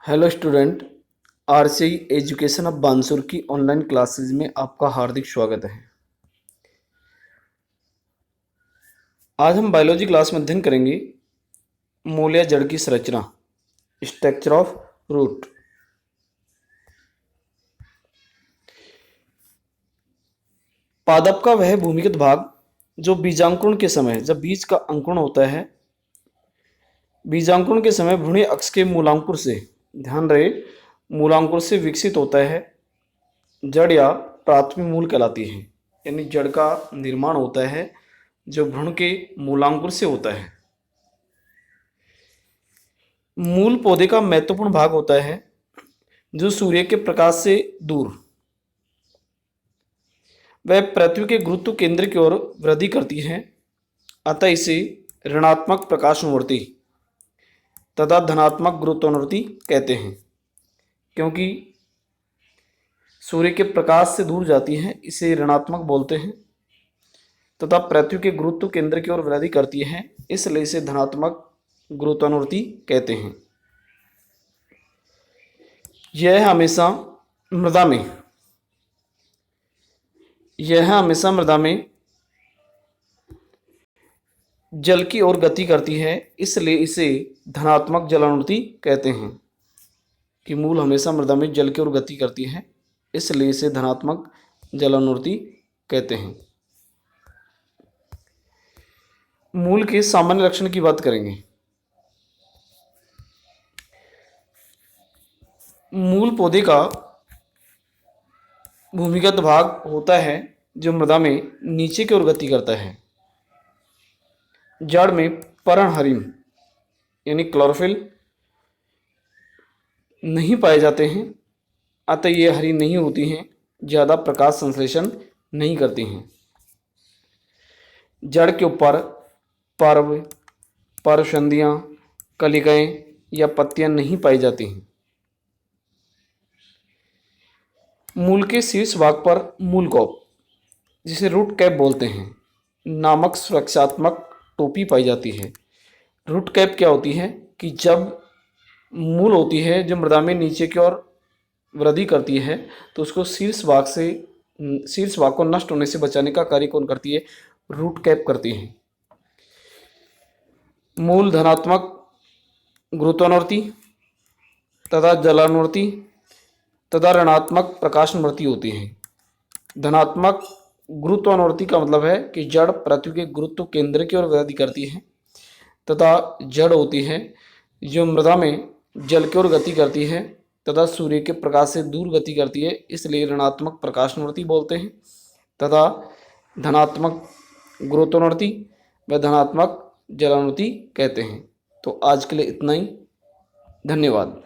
Hello student. RCE education of Bansur की online classes में आपका हार्दिक स्वागत है। आज हम बायोलॉजी क्लास में अध्ययन करेंगे मूल या जड़ की संरचना, स्ट्रक्चर ऑफ रूट। पादप का वह भूमिगत भाग जो बीजांकुरण के समय, जब बीज का अंकुरण होता है, बीजांकुरण के समय भ्रूणीय अक्ष के मूलांकुर से, ध्यान रहे, मूलांकुर से विकसित होता है, जड़ या प्राथमिक मूल कहलाती है। यानी जड़ का निर्माण होता है जो भ्रूण के मूलांकुर से होता है। मूल पौधे का महत्वपूर्ण भाग होता है जो सूर्य के प्रकाश से दूर, वह पृथ्वी के गुरुत्व केंद्र की ओर वृद्धि करती है, अतः इसे ऋणात्मक प्रकाशनुवर्ती तथा धनात्मक गुरुत्वानुवर्ती कहते हैं। क्योंकि सूर्य के प्रकाश से दूर जाती है, इसे ऋणात्मक बोलते हैं, तथा पृथ्वी के गुरुत्व केंद्र की ओर वृद्धि करती है, इसलिए इसे धनात्मक गुरुत्वानुवर्ती कहते हैं। यह हमेशा मृदा में जल की ओर गति करती है, इसलिए इसे धनात्मक जलानुवर्ती कहते हैं। कि मूल हमेशा मृदा में जल की ओर गति करती है, इसलिए इसे धनात्मक जलानुवर्ती कहते हैं। मूल के सामान्य लक्षण की बात करेंगे। मूल पौधे का भूमिगत भाग होता है जो मृदा में नीचे की ओर गति करता है। जड़ में पर्णहरिम यानी क्लोरोफिल नहीं पाए जाते हैं, अतः ये हरी नहीं होती हैं, ज़्यादा प्रकाश संश्लेषण नहीं करती हैं। जड़ के ऊपर पर्व, पर्वसंधियाँ, कलिकाएँ या पत्तियाँ नहीं पाई जाती हैं। मूल के शीर्ष भाग पर मूल कोप, जिसे रूट कैप बोलते हैं, नामक सुरक्षात्मक टोपी पाई जाती है। रूट कैप क्या होती है कि जब मूल होती है जो मृदा में नीचे की ओर वृद्धि करती है, तो उसको शीर्ष भाग को नष्ट होने से बचाने का कार्य कौन करती है? रूट कैप करती है। मूल धनात्मक गुरुत्वानुवर्ती तथा जलानुवर्ती तथा ऋणात्मक प्रकाशनुवर्ती होती है। धनात्मक गुरुत्वानुवर्ती का मतलब है कि जड़ पृथ्वी के गुरुत्व केंद्र की ओर वृद्धि करती है, तथा जड़ होती है जो मृदा में जल की ओर गति करती है तथा सूर्य के प्रकाश से दूर गति करती है, इसलिए ऋणात्मक प्रकाशनुवर्ती बोलते हैं। तथा धनात्मक गुरुत्वानुवर्ती व धनात्मक जलानुवर्ती कहते हैं। तो आज के लिए इतना ही। धन्यवाद।